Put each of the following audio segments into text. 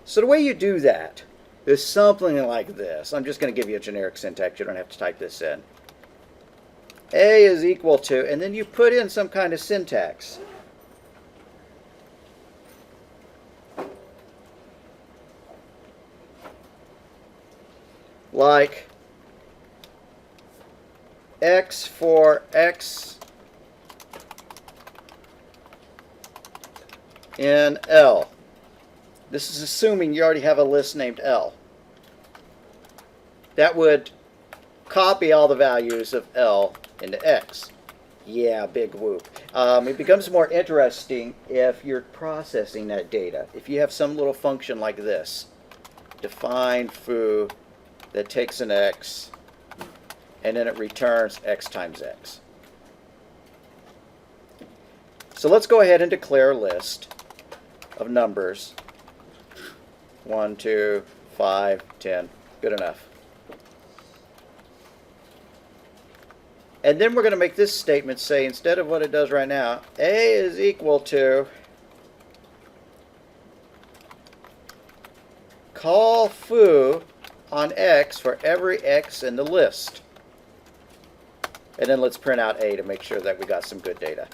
So the way you do that is something like this. I'm just going to give you a generic syntax. You don't have to type this in. A is equal to, and then you put in some kind of syntax. Like X for X in L. This is assuming you already have a list named L. That would copy all the values of L into X. Yeah, big whoop. It becomes more interesting if you're processing that data. If you have some little function like this, define foo that takes an X and then it returns X times X. So let's go ahead and declare a list of numbers. 1, 2, 5, 10. Good enough. And then we're going to make this statement say, instead of what it does right now, A is equal to call foo on X for every X in the list. And then let's print out A to make sure that we got some good data.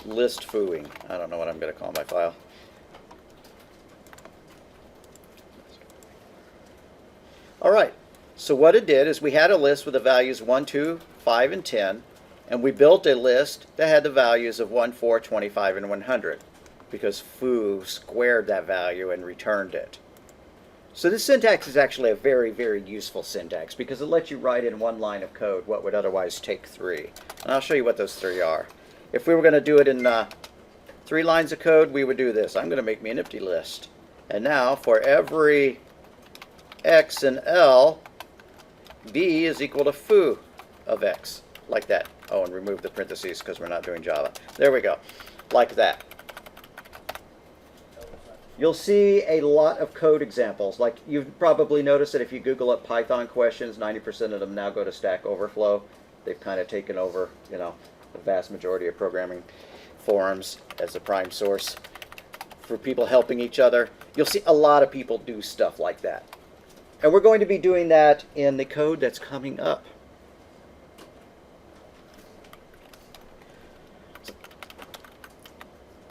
List fooing. I don't know what I'm going to call my file. All right. So what it did is we had a list with the values 1, 2, 5, and 10, and we built a list that had the values of 1, 4, 25, and 100 because foo squared that value and returned it. So this syntax is actually a very, very useful syntax because it lets you write in one line of code what would otherwise take 3. And I'll show you what those 3 are. If we were going to do it in 3 lines of code, we would do this. I'm going to make me an empty list. And now for every X in L, B is equal to foo of X, like that. Oh, and remove the parentheses because we're not doing Java. There we go, like that. You'll see a lot of code examples. Like you've probably noticed that if you Google up Python questions, 90% of them now go to Stack Overflow. They've kind of taken over, you know, the vast majority of programming forums as the prime source for people helping each other. You'll see a lot of people do stuff like that. And we're going to be doing that in the code that's coming up.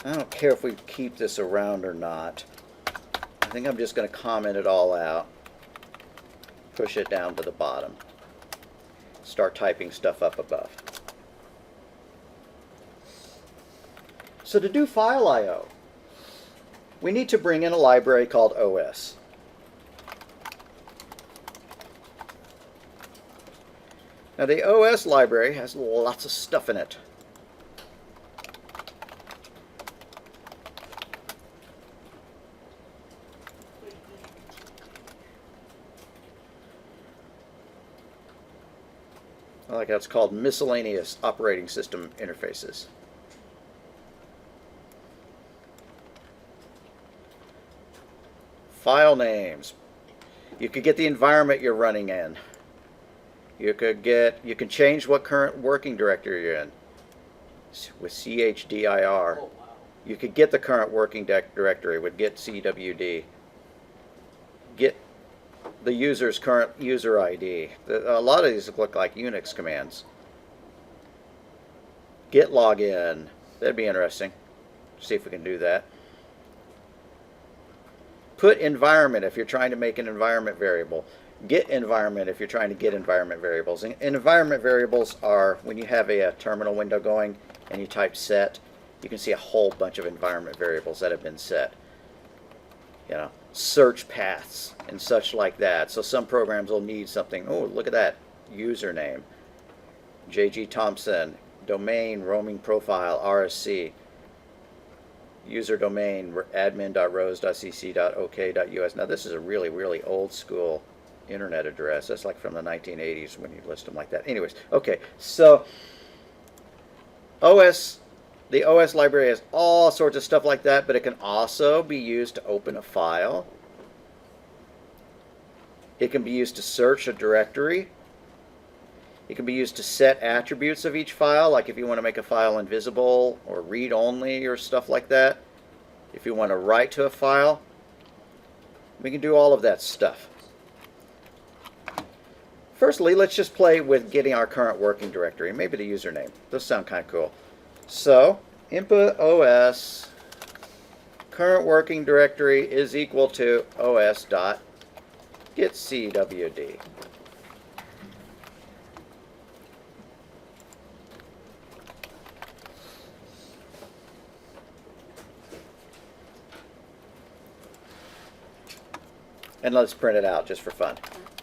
I don't care if we keep this around or not. I think I'm just going to comment it all out. Push it down to the bottom. Start typing stuff up above. So to do file I/O, we need to bring in a library called OS. Now the OS library has lots of stuff in it. I like how it's called miscellaneous operating system interfaces. File names. You could get the environment you're running in. You can change what current working directory you're in with chdir. Oh, wow. You could get the current working directory with get cwd. Get the user's current user ID. A lot of these look like Unix commands. Get login. That'd be interesting. See if we can do that. Put environment if you're trying to make an environment variable. Get environment if you're trying to get environment variables. And environment variables are when you have a terminal window going and you type set, you can see a whole bunch of environment variables that have been set. You know, search paths and such like that. So some programs will need something. Oh, look at that username. JG Thompson, domain, roaming profile, RSC. User domain admin.rose.cc.ok.us. Now this is a really, really old school internet address. That's like from the 1980s when you list them like that. Anyways, okay, so OS The OS library has all sorts of stuff like that, but it can also be used to open a file. It can be used to search a directory. It can be used to set attributes of each file, like if you want to make a file invisible or read only or stuff like that. If you want to write to a file, we can do all of that stuff. Firstly, let's just play with getting our current working directory, maybe the username. Those sound kind of cool. So, input OS current working directory is equal to os.getCWD. And let's print it out just for fun.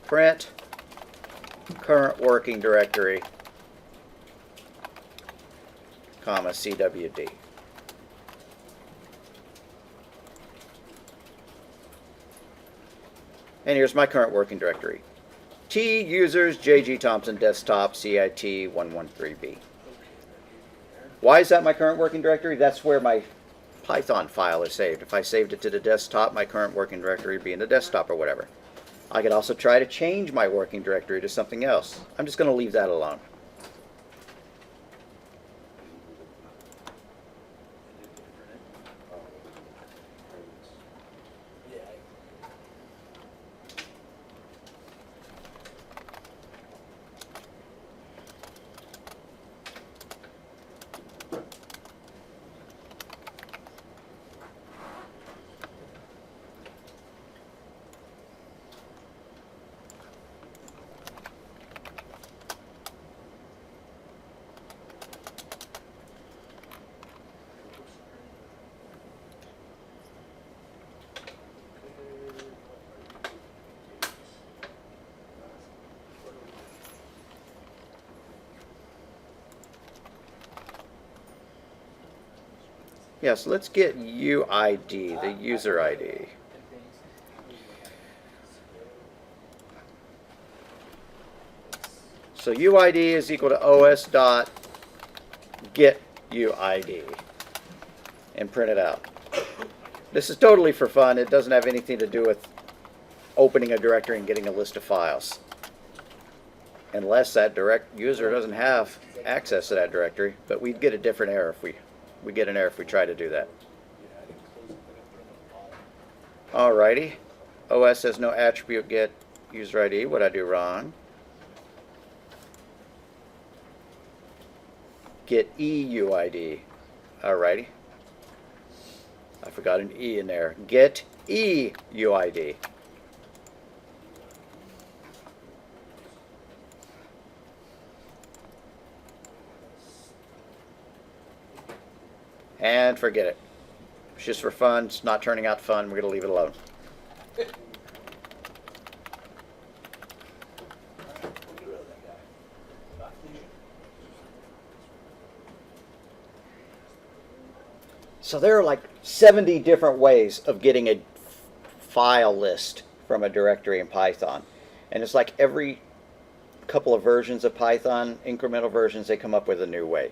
Print current working directory, comma, CWD. And here's my current working directory. T users JG Thompson desktop CIT113B. Why is that my current working directory? That's where my Python file is saved. If I saved it to the desktop, my current working directory would be in the desktop or whatever. I could also try to change my working directory to something else. I'm just going to leave that alone. Yes, let's get UID, the user ID. So UID is equal to os.getUID and print it out. This is totally for fun. It doesn't have anything to do with opening a directory and getting a list of files. Unless that direct user doesn't have access to that directory, but we'd get a different error if we get an error if we try to do that. Alrighty. OS has no attribute get user ID. What'd I do wrong? Get EUID. Alrighty. I forgot an E in there. Get EUID. And forget it. It's just for fun. It's not turning out fun. We're going to leave it alone. So there are like 70 different ways of getting a file list from a directory in Python. And it's like every couple of versions of Python, incremental versions, they come up with a new way.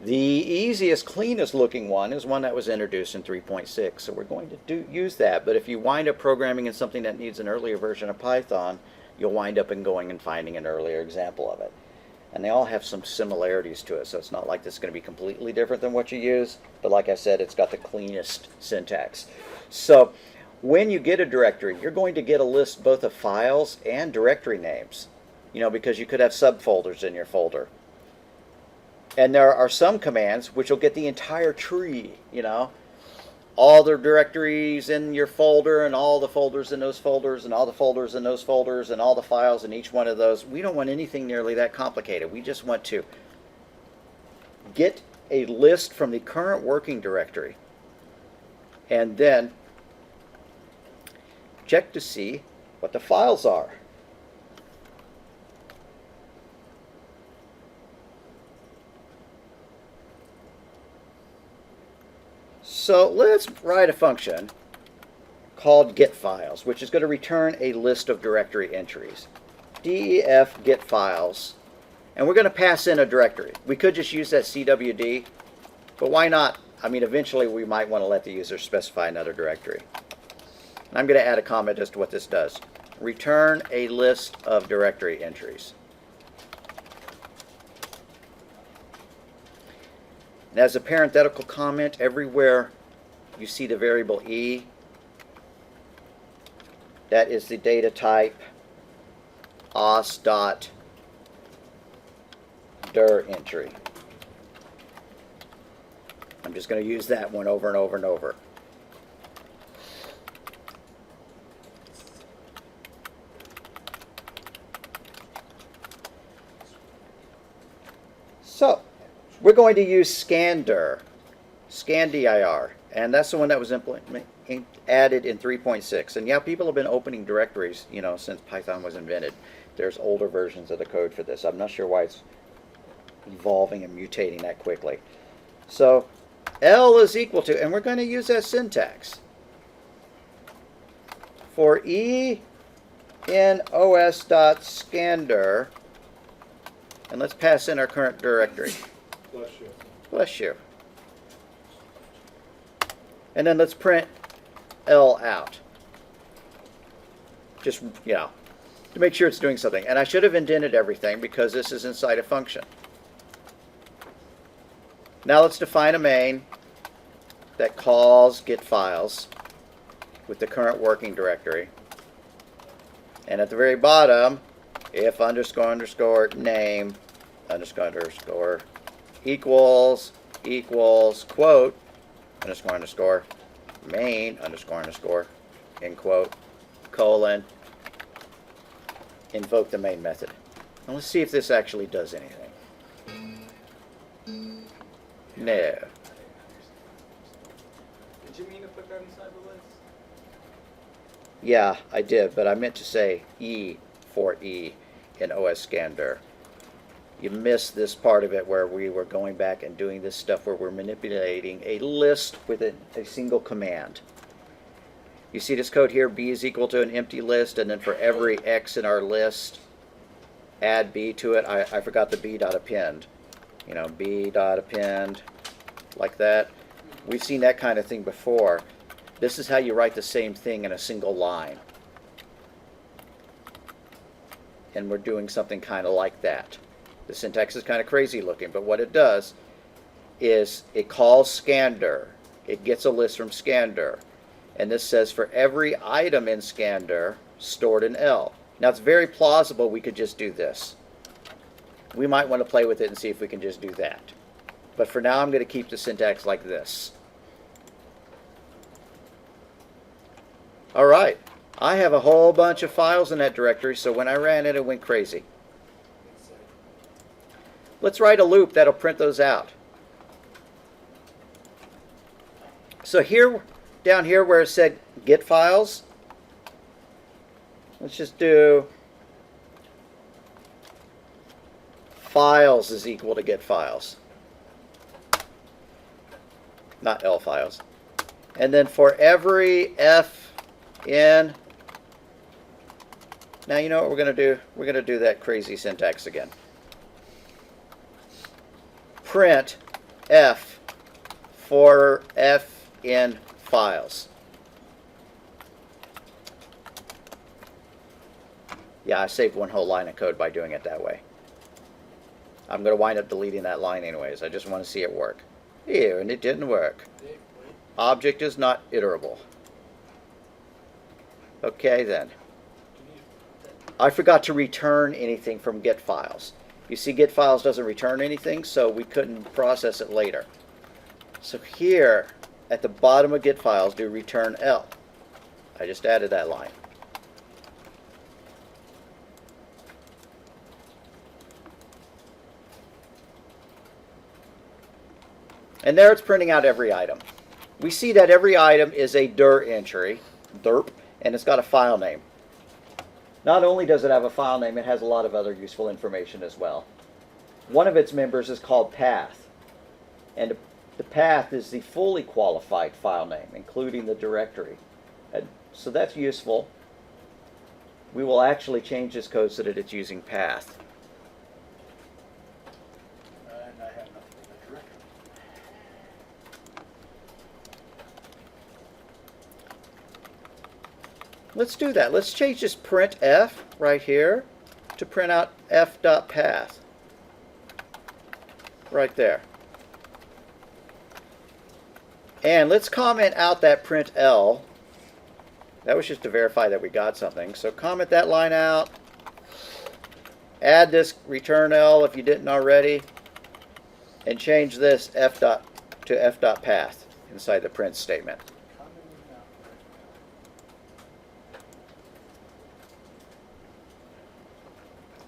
The easiest, cleanest looking one is one that was introduced in 3.6, so we're going to use that. But if you wind up programming in something that needs an earlier version of Python, you'll wind up going and finding an earlier example of it. And they all have some similarities to it, so it's not like this is going to be completely different than what you use, but like I said, it's got the cleanest syntax. So when you get a directory, you're going to get a list both of files and directory names, because you could have subfolders in your folder. And there are some commands which will get the entire tree, all the directories in your folder and all the folders in those folders and all the folders in those folders and all the files in each one of those. We don't want anything nearly that complicated. We just want to get a list from the current working directory and then check to see what the files are. So let's write a function called getFiles, which is going to return a list of directory entries. def getFiles, and we're going to pass in a directory. We could just use that CWD, But why not? I mean, eventually we might want to let the user specify another directory. And I'm going to add a comment as to what this does. Return a list of directory entries. And as a parenthetical comment, everywhere you see the variable e, that is the data type os.dir entry. I'm just going to use that one over and over and over. So, we're going to use scandir, scandir, and that's the one that was added in 3.6. And yeah, people have been opening directories, you know, since Python was invented. There's older versions of the code for this. I'm not sure why it's evolving and mutating that quickly. So, L is equal to, and we're going to use that syntax. For e in os.scandir, and let's pass in our current directory. Bless you. Bless you. And then let's print L out. Just, you know, to make sure it's doing something. And I should have indented everything because this is inside a function. Now let's define a main that calls get files with the current working directory. And at the very bottom, if underscore underscore name underscore underscore equals quote underscore underscore main underscore underscore end quote colon invoke the main method. And let's see if this actually does anything. No. Did you mean to put that inside the list? Yeah, I did, but I meant to say E for E in OS-scandir. You missed this part of it where we were going back and doing this stuff where we're manipulating a list with a single command. You see this code here, B is equal to an empty list, and then for every X in our list, add B to it. I forgot the B.append. You know, B.append, like that. We've seen that kind of thing before. This is how you write the same thing in a single line. And we're doing something kind of like that. The syntax is kind of crazy looking, but what it does is it calls scandir. It gets a list from scandir. And this says for every item in scandir, stored in L. Now it's very plausible we could just do this. We might want to play with it and see if we can just do that. But for now I'm going to keep the syntax like this. Alright, I have a whole bunch of files in that directory, so when I ran it, it went crazy. Let's write a loop that'll print those out. So here, down here where it said get files, let's just do files is equal to get files. Not L files. And then for every F in, now you know what we're going to do? We're going to do that crazy syntax again. Print F for F in files. Yeah, I saved one whole line of code by doing it that way. I'm going to wind up deleting that line anyways. I just want to see it work. Here, and it didn't work. Object is not iterable. Okay then. I forgot to return anything from get files. You see, get files doesn't return anything, so we couldn't process it later. So here, at the bottom of get files, do return L. I just added that line. And there it's printing out every item. We see that every item is a dir entry, derp, and it's got a file name. Not only does it have a file name, it has a lot of other useful information as well. One of its members is called path. And the path is the fully qualified file name, including the directory. And so that's useful. We will actually change this code so that it's using path. And I have nothing in the directory. let's do that. Let's change this printf right here to print out f.path. Right there. And let's comment out that print L. That was just to verify that we got something. So comment that line out. Add this return L if you didn't already. And change this f dot to f.path inside the print statement.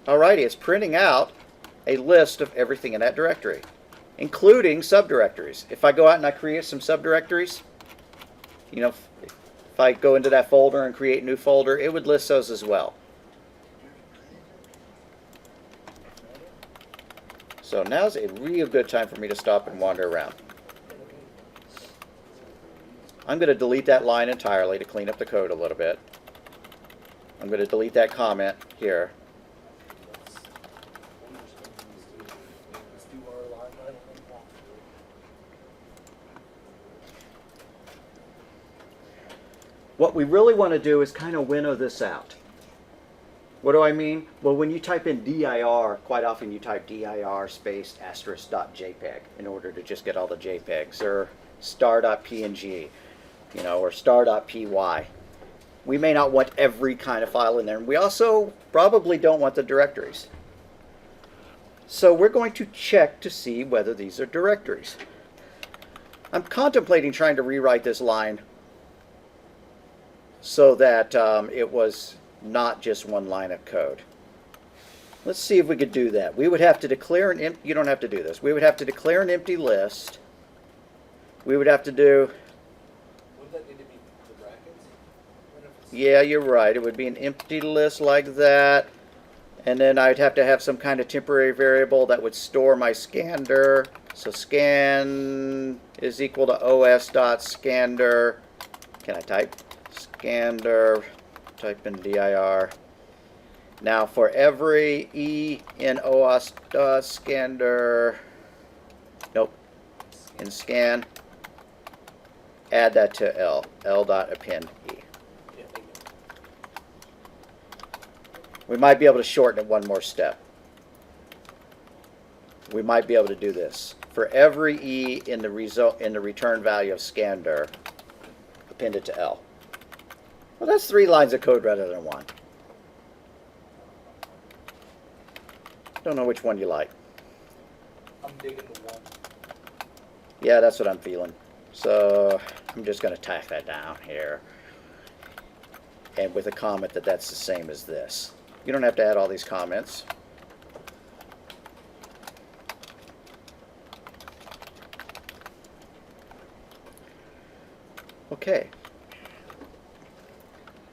Alrighty, it's printing out a list of everything in that directory, including subdirectories. If I go out and I create some subdirectories, you know, if I go into that folder and create a new folder, it would list those as well. So now's a real good time for me to stop and wander around. I'm going to delete that line entirely to clean up the code a little bit. I'm going to delete that comment here. What we really want to do is kind of winnow this out. What do I mean? Well, when you type in dir, quite often you type dir space *.jpg in order to just get all the JPEGs, or star.png, you know, or star.py. We may not want every kind of file in there, and we also probably don't want the directories. So we're going to check to see whether these are directories. I'm contemplating trying to rewrite this line so that it was not just one line of code. Let's see if we could do that. We would have to declare an empty, you don't have to do this. We would have to declare an empty list. We would have to do, Wouldn't that need to be the brackets? yeah, you're right. It would be an empty list like that. And then I'd have to have some kind of temporary variable that would store my scandir. So scan is equal to os.scandir. Can I type? Scandir, type in dir. Now for every e in os.scandir, nope, in scan, add that to l.append e. We might be able to shorten it one more step. We might be able to do this. For every e in the return value of scandir, append it to l. Well, that's 3 lines of code rather than 1. Don't know which one you like. I'm digging the 1. Yeah, that's what I'm feeling. So I'm just going to tack that down here. And with a comment that that's the same as this. You don't have to add all these comments. Okay.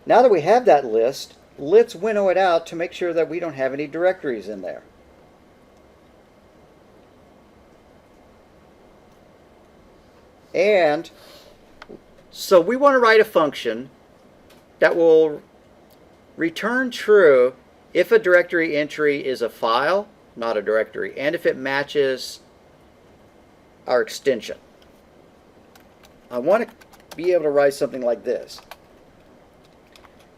Now that we have that list, let's winnow it out to make sure that we don't have any directories in there. And so we want to write a function that will return true if a directory entry is a file, not a directory, and if it matches our extension. I want to be able to write something like this.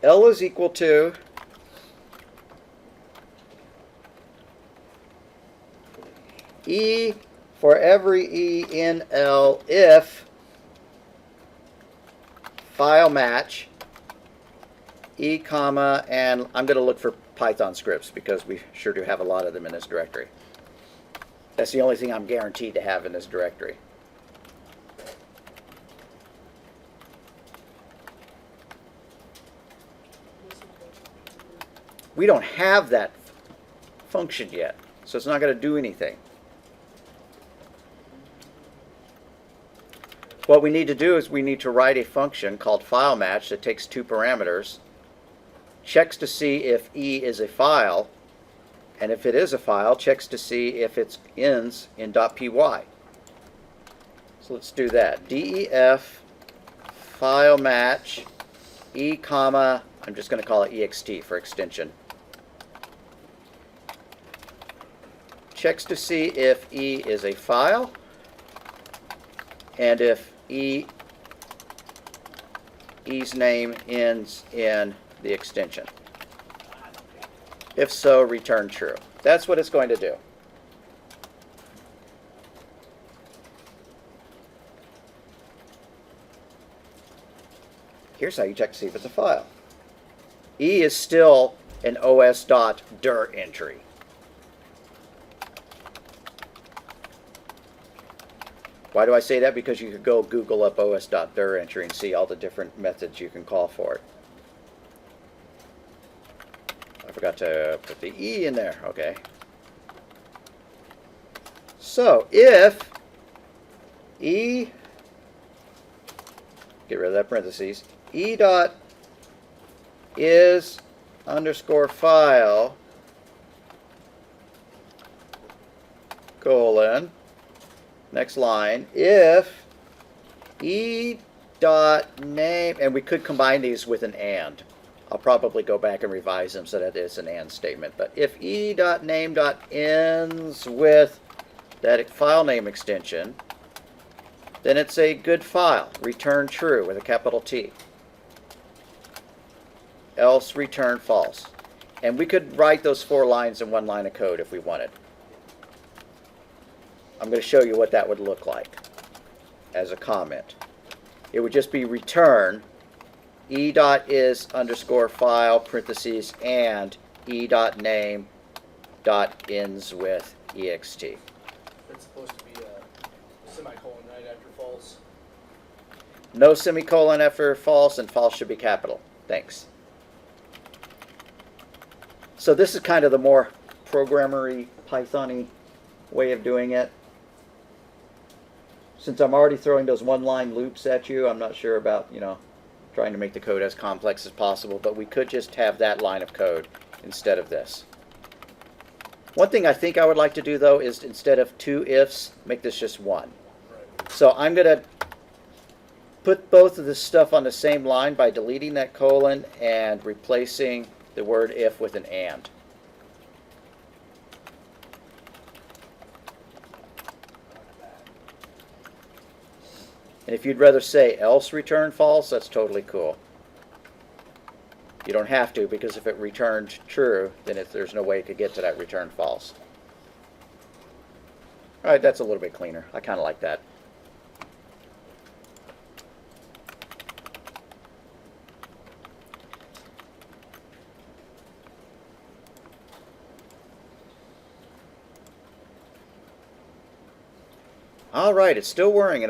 L is equal to E for every E in L if file match E comma, and I'm going to look for Python scripts because we sure do have a lot of them in this directory. That's the only thing I'm guaranteed to have in this directory. We don't have that function yet, so it's not going to do anything. What we need to do is we need to write a function called fileMatch that takes 2 parameters, checks to see if E is a file, and if it is a file, checks to see if it ends in .py. So let's do that. DEF fileMatch E comma, I'm just going to call it ext for extension. Checks to see if E is a file, and if E E's name ends in the extension? If so, return true. That's what it's going to do. Here's how you check to see if it's a file. E is still an os.dir entry. Why do I say that? Because you could go Google up os.dir entry and see all the different methods you can call for it. I forgot to put the E in there. Okay. So if E, get rid of that parentheses, E dot is underscore file colon, next line, if E dot name, and we could combine these with an and. I'll probably go back and revise them so that it's an and statement. But if E dot name dot ends with that file name extension, then it's a good file. Return true with a capital T. Else return false. And we could write those 4 lines in one line of code if we wanted. I'm going to show you what that would look like as a comment. It would just be return E dot is underscore file parentheses and E dot name dot ends with ext. That's supposed to be a semicolon right after false. No semicolon after false, and false should be capital. Thanks. So this is kind of the more programmery, Python-y way of doing it. Since I'm already throwing those one-line loops at you, I'm not sure about, trying to make the code as complex as possible, but we could just have that line of code instead of this. One thing I think I would like to do, though, is instead of 2 ifs, make this just 1. Right. So I'm going to put both of this stuff on the same line by deleting that colon and replacing the word if with an and. And if you'd rather say else return false, that's totally cool. You don't have to, because if it returned true, then there's no way it could get to that return false. All right, that's a little bit cleaner. I kind of like that. All right, it's still working,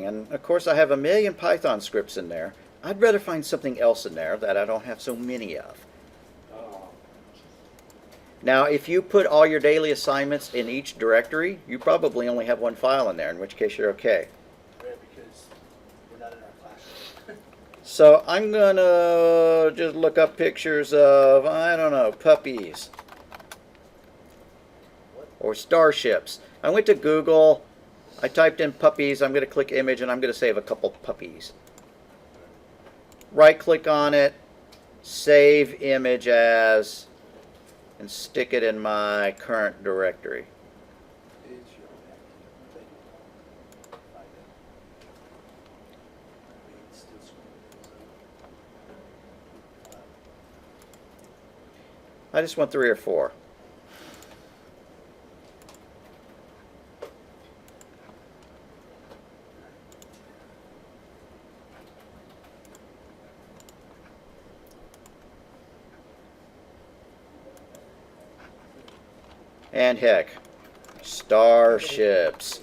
and of course I have a million Python scripts in there. I'd rather find something else in there that I don't have so many of. Now, if you put all your daily assignments in each directory, you probably only have 1 file in there, in which case you're okay. Right, because we're not in our class. So I'm going to just look up pictures of, I don't know, puppies. Or starships. I went to Google. I typed in puppies. I'm going to click image, and I'm going to save a couple puppies. Right click on it, save image as, and stick it in my current directory. I just want 3 or 4. And heck, starships.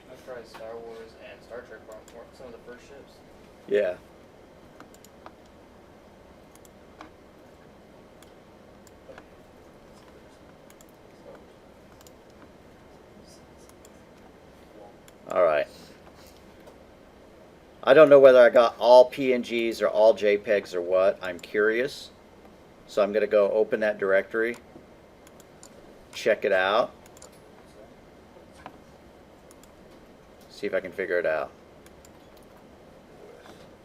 I've tried Star Wars and Star Trek weren't some of the first ships. Yeah. All right. I don't know whether I got all PNGs or all JPEGs or what. I'm curious. So I'm going to go open that directory, check it out, see if I can figure it out.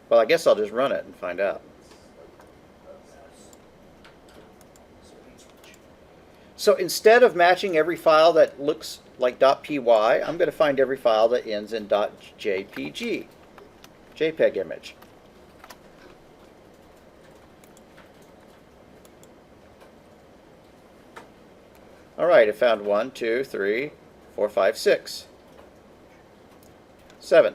Well, I guess I'll just run it and find out. So instead of matching every file that looks like .py, I'm going to find every file that ends in .jpg, JPEG image. All right, I found 1, 2, 3, 4, 5, 6, 7.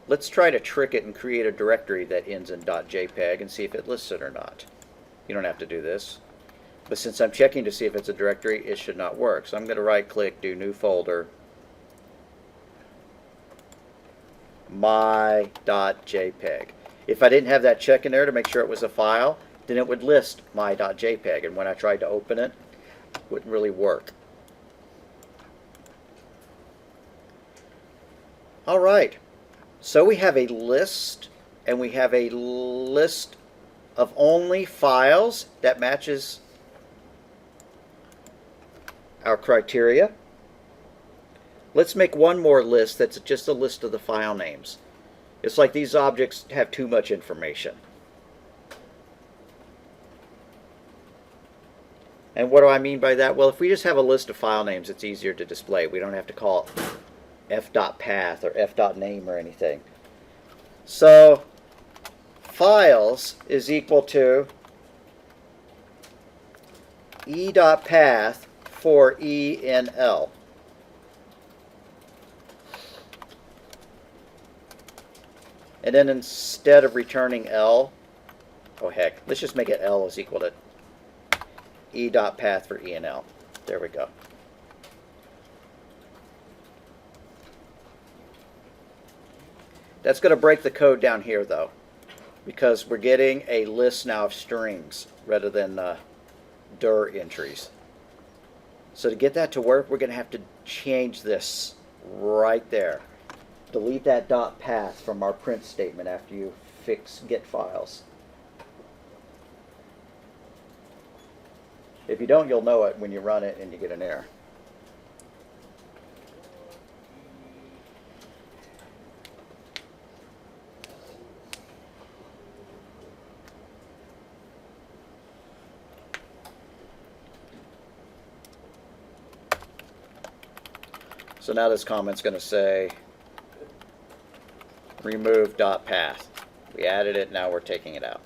Let's try to trick it and create a directory that ends in .jpeg and see if it lists it or not. You don't have to do this. But since I'm checking to see if it's a directory, it should not work. So I'm going to right-click, do New Folder, my.jpg. If I didn't have that check in there to make sure it was a file, then it would list my.jpg. And when I tried to open it, it wouldn't really work. All right. So we have a list, and we have a list of only files that matches our criteria. Let's make one more list that's just a list of the file names. It's like these objects have too much information. And what do I mean by that? Well, if we just have a list of file names, it's easier to display. We don't have to call it f.path or f.name or anything. So files is equal to e.path for E in L. And then instead of returning L, oh heck, let's just make it L is equal to e.path for E and L. There we go. That's going to break the code down here though, because we're getting a list now of strings rather than dir entries. So to get that to work, we're going to have to change this right there. Delete that .path from our print statement after you fix get files. If you don't, you'll know it when you run it and you get an error. So now this comment's going to say remove .path. We added it, now we're taking it out.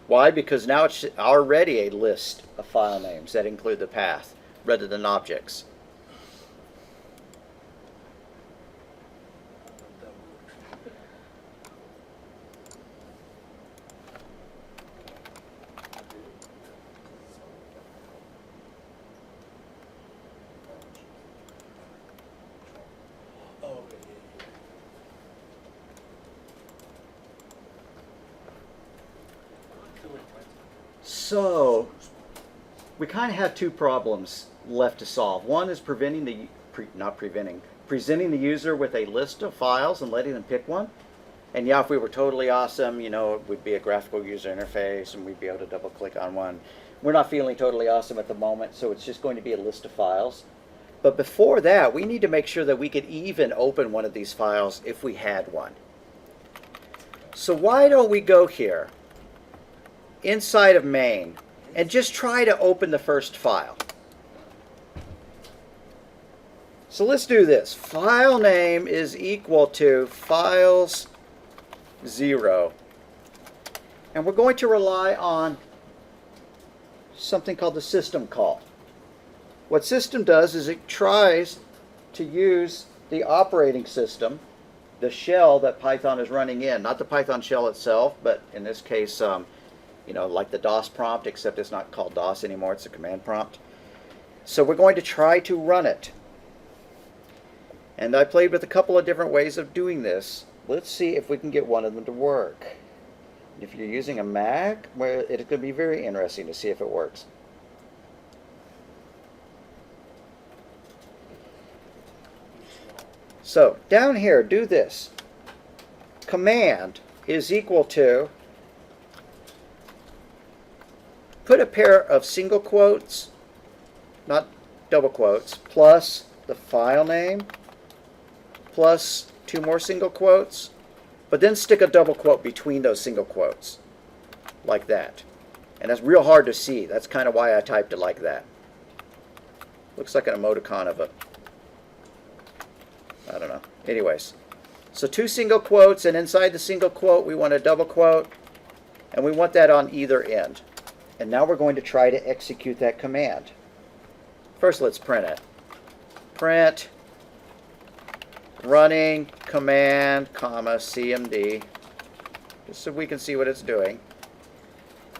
Why? Because now it's already a list of file names that include the path rather than objects. So we kind of have two problems left to solve. One is presenting the user with a list of files and letting them pick one. And yeah, if we were totally awesome, you know, it would be a graphical user interface and we'd be able to double click on one. We're not feeling totally awesome at the moment, so it's just going to be a list of files. But before that, we need to make sure that we could even open one of these files if we had one. So why don't we go here inside of main and just try to open the first file. So let's do this. File name is equal to files 0. And we're going to rely on something called the system call. What system does is it tries to use the operating system, the shell that Python is running in, not the Python shell itself, but in this case, you know, like the DOS prompt, except it's not called DOS anymore, it's a command prompt. So we're going to try to run it. And I played with a couple of different ways of doing this. Let's see if we can get one of them to work. If you're using a Mac, well, it's going to be very interesting to see if it works. So down here, do this. Command is equal to, put a pair of single quotes, not double quotes, plus the file name, plus 2 more single quotes, but then stick a double quote between those single quotes, like that. And that's real hard to see. That's kind of why I typed it like that. Looks like an emoticon of a, I don't know. Anyways, so 2 single quotes, and inside the single quote we want a double quote, and we want that on either end. And now we're going to try to execute that command. First, let's print it. Print running command, comma, CMD, just so we can see what it's doing.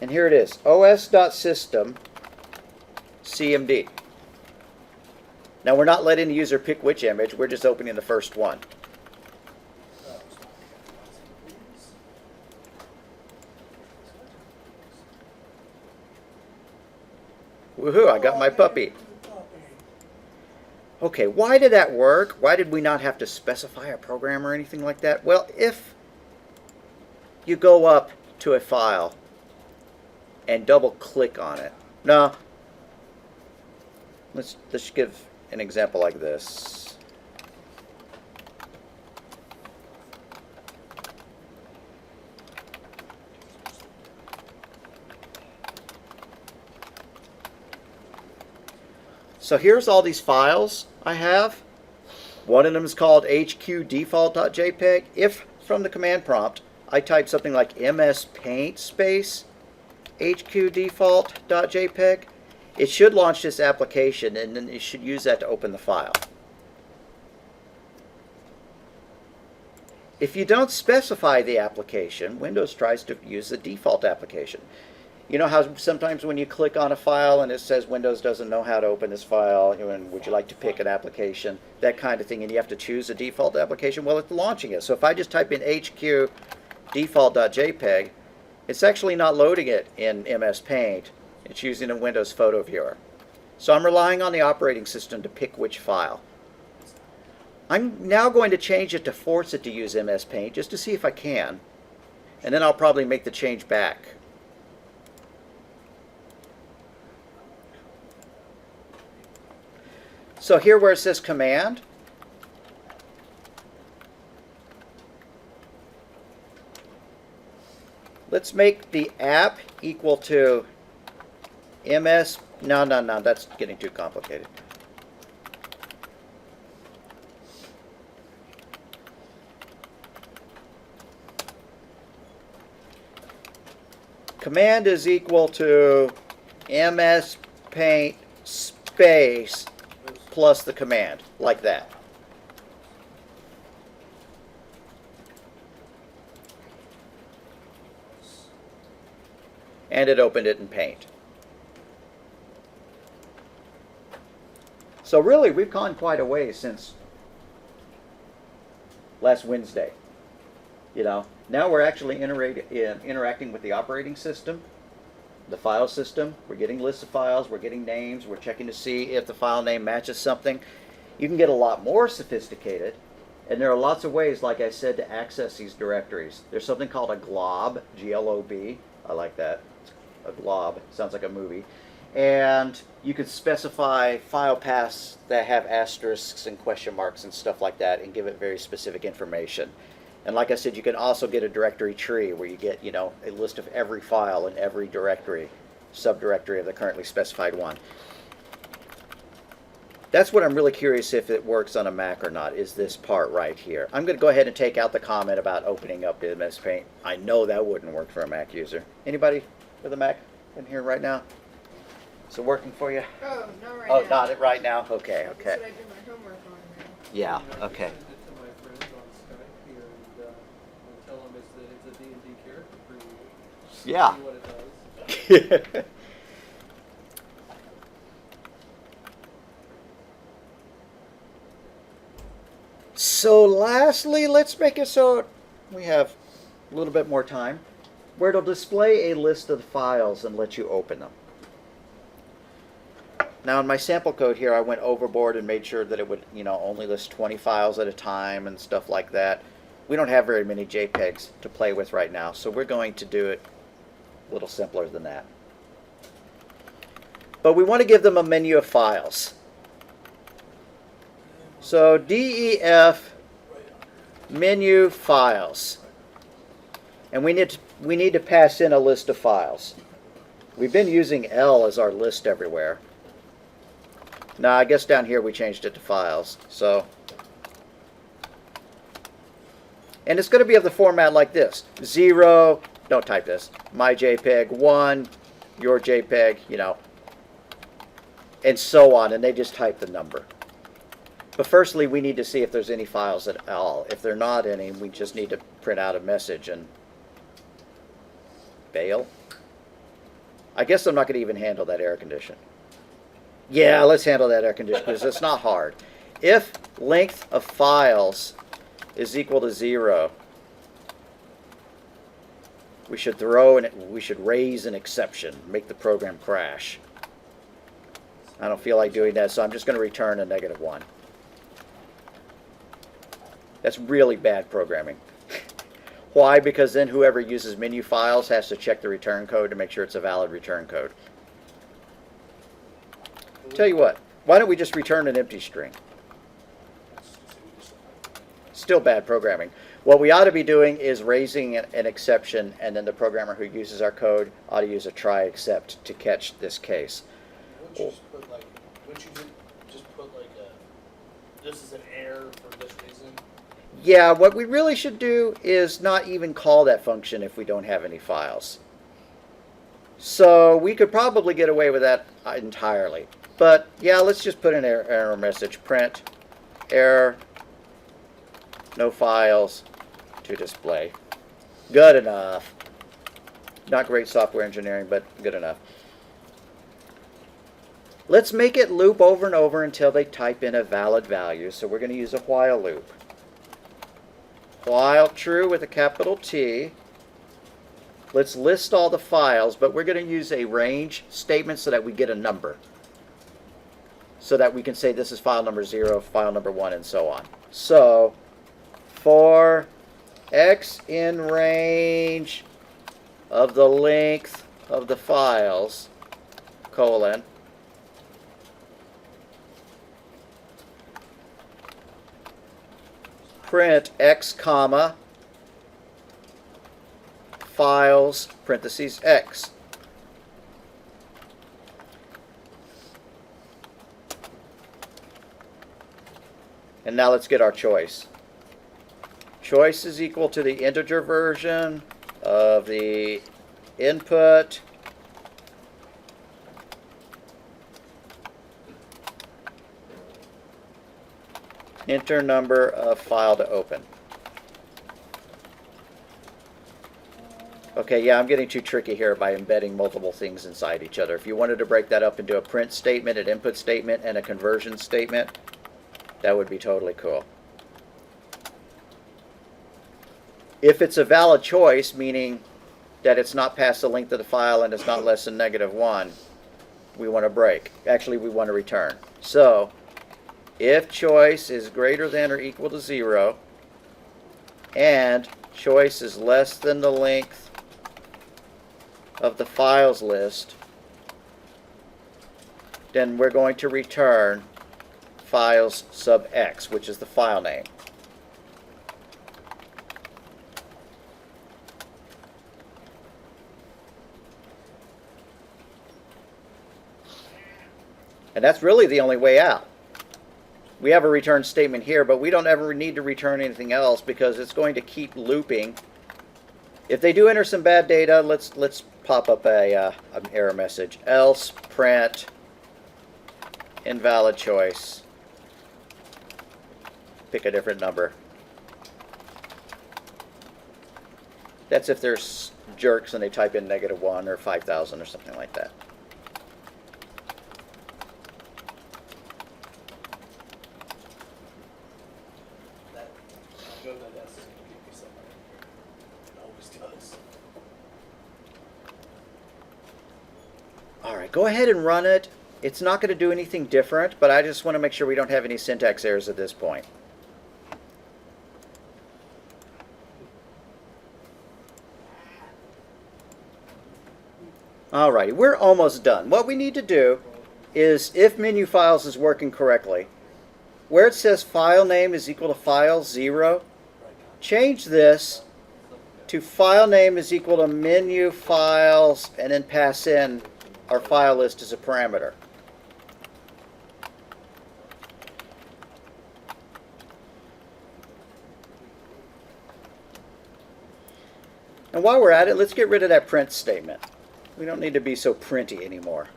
And here it is, os.system CMD. Now we're not letting the user pick which image, we're just opening the first one. Woohoo, I got my puppy. Okay, why did that work? Why did we not have to specify a program or anything like that? Well, if you go up to a file and double click on it. Now, let's give an example like this. So here's all these files I have. One of them is called hqdefault.jpg. If from the command prompt I type something like mspaint space hqdefault.jpg, it should launch this application, and then it should use that to open the file. If you don't specify the application, Windows tries to use the default application. You know how sometimes when you click on a file and it says Windows doesn't know how to open this file, and would you like to pick an application, that kind of thing, and you have to choose a default application? Well, it's launching it. So if I just type in hqdefault.jpg, it's actually not loading it in MS Paint. It's using a Windows photo viewer. So I'm relying on the operating system to pick which file. I'm now going to change it to force it to use MS Paint just to see if I can. And then I'll probably make the change back. So here where it says command, let's make the app equal to ms, no, that's getting too complicated. Command is equal to ms paint space plus the command, like that. And it opened it in Paint. So really, we've gone quite a ways since last Wednesday. You know, now we're actually interacting with the operating system, the file system. We're getting lists of files, we're getting names, we're checking to see if the file name matches something. You can get a lot more sophisticated, and there are lots of ways, like I said, to access these directories. There's something called a glob, G-L-O-B. I like that. A glob. Sounds like a movie. And you can specify file paths that have asterisks and question marks and stuff like that and give it very specific information. And like I said, you can also get a directory tree where you get, you know, a list of every file in every directory, subdirectory of the currently specified one. That's what I'm really curious if it works on a Mac or not, is this part right here. I'm going to go ahead and take out the comment about opening up MS Paint. I know that wouldn't work for a Mac user. Anybody with a Mac in here right now? Is it working for you? Oh, not right Oh, now. not it right now? Okay, That's okay. what I do my homework on now. Yeah, okay. I sent it to my friends on Skype here, and I'll tell them it's a D&D character preview. Yeah. See what it does. So lastly, let's make it so we have a little bit more time, where it'll display a list of the files and let you open them. Now in my sample code here, I went overboard and made sure that it would, you know, only list 20 files at a time and stuff like that. We don't have very many JPEGs to play with right now, so we're going to do it a little simpler than that. But we want to give them a menu of files. So DEF menu files. And we need to pass in a list of files. We've been using L as our list everywhere. Now, I guess down here we changed it to files. So, and it's going to be of the format like this. 0, don't type this, my JPEG, 1, your JPEG, you know, and so on. And they just type the number. But firstly, we need to see if there's any files at all. If there are not any, we just need to print out a message and bail. I guess I'm not going to even handle that error condition. Yeah, let's handle that error condition because it's not hard. If length of files is equal to 0, we should raise an exception, make the program crash. I don't feel like doing that, so I'm just going to return a -1. That's really bad programming. Why? Because then whoever uses menu files has to check the return code to make sure it's a valid return code. Tell you what, why don't we just return an empty string? Still bad programming. What we ought to be doing is raising an exception, and then the programmer who uses our code ought to use a try except to catch this case. Wouldn't you just put like, wouldn't you just put like this is an error for this reason? Yeah, what we really should do is not even call that function if we don't have any files. So we could probably get away with that entirely. But yeah, let's just put an error message, print error, no files to display. Good enough. Not great software engineering, but good enough. Let's make it loop over and over until they type in a valid value. So we're going to use a while loop. While true with a capital T. Let's list all the files, but we're going to use a range statement so that we get a number. So that we can say this is file number 0, file number 1, and so on. So, for x in range of the length of the files, colon, print x comma files parentheses x. And now let's get our choice. Choice is equal to the integer version of the input enter number of file to open. Okay, yeah, I'm getting too tricky here by embedding multiple things inside each other. If you wanted to break that up into a print statement, an input statement, and a conversion statement, that would be totally cool. If it's a valid choice, meaning that it's not past the length of the file and it's not less than -1, we want to break. Actually, we want to return. So, if choice is greater than or equal to 0, and choice is less than the length of the files list, then we're going to return files sub x, which is the file name. And that's really the only way out. We have a return statement here, but we don't ever need to return anything else because it's going to keep looping. If they do enter some bad data, let's pop up an error message. Else print invalid choice. Pick a different number. That's if there's jerks and they type in -1 or 5,000 or something like that. Alright, go ahead and run it. It's not going to do anything different, but I just want to make sure we don't have any syntax errors at this point. Alrighty, we're almost done. What we need to do is, if menu files is working correctly, where it says file name is equal to file 0, change this to file name is equal to menu files, and then pass in our file list as a parameter. And while we're at it, let's get rid of that print statement. We don't need to be so printy anymore.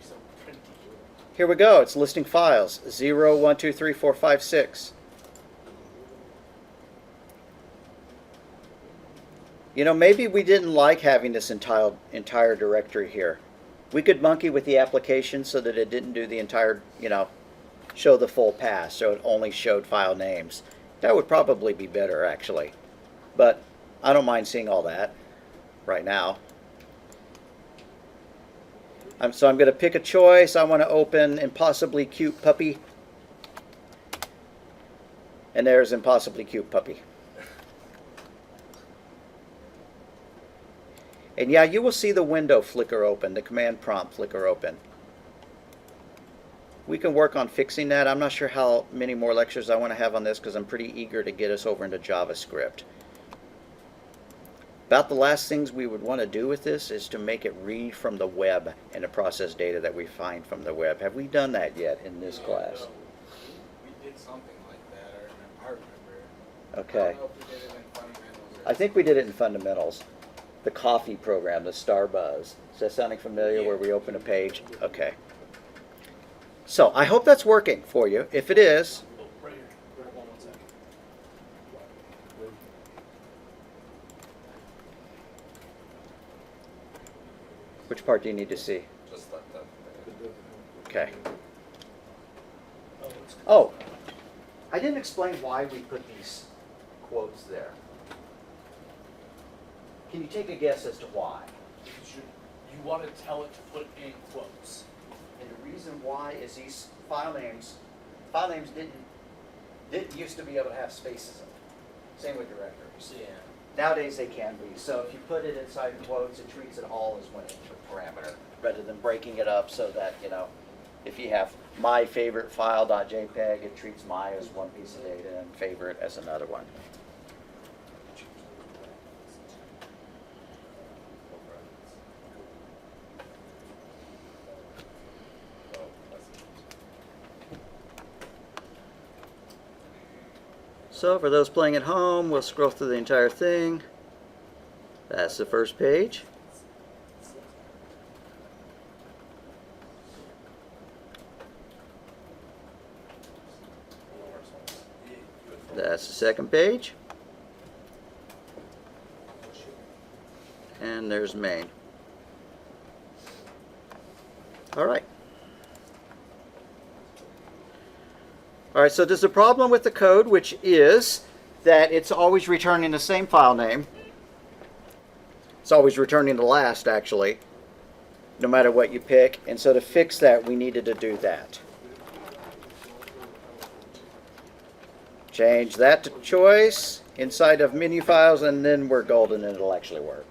So printy. Here we go. It's listing files 0, 1, 2, 3, 4, 5, 6. You know, maybe we didn't like having this entire directory here. We could monkey with the application so that it didn't do the entire, show the full path, so it only showed file names. That would probably be better, actually. But I don't mind seeing all that right now. So I'm going to pick a choice. I want to open Impossibly Cute Puppy. And there's Impossibly Cute Puppy. And yeah, you will see the window flicker open, the command prompt flicker open. We can work on fixing that. I'm not sure how many more lectures I want to have on this because I'm pretty eager to get us over into JavaScript. About the last things we would want to do with this is to make it read from the web and to process data that we find from the web. Have we done that yet in this class? We did something like that, I remember. I Okay. don't know if we did it in fundamentals or I think we did it in fundamentals. The coffee program, the Starbuzz. Is that sounding familiar where we open a page? Okay. So I hope that's working for you. If it is, Oh, right here. Grab one second. which part do you need to see? just like that. Okay. Oh, it's Oh, I didn't explain why we put these quotes there. Can you take a guess as to why? because you want to tell it to put in quotes. And the reason why is these file names didn't used to be able to have spaces in them. Same with directories. Yeah. Nowadays they can be. So if you put it inside quotes, it treats it all as one parameter rather than breaking it up so that, if you have my favorite file.jpg, it treats my as one piece of data and favorite as another one. So for those playing at home, we'll scroll through the entire thing. That's the first page. That's the second page. And there's main. All right. All right, so there's a problem with the code, which is that it's always returning the same file name. It's always returning the last, actually, no matter what you pick. And so to fix that, we needed to do that. Change that to choice inside of menu files, and then we're golden and it'll actually work.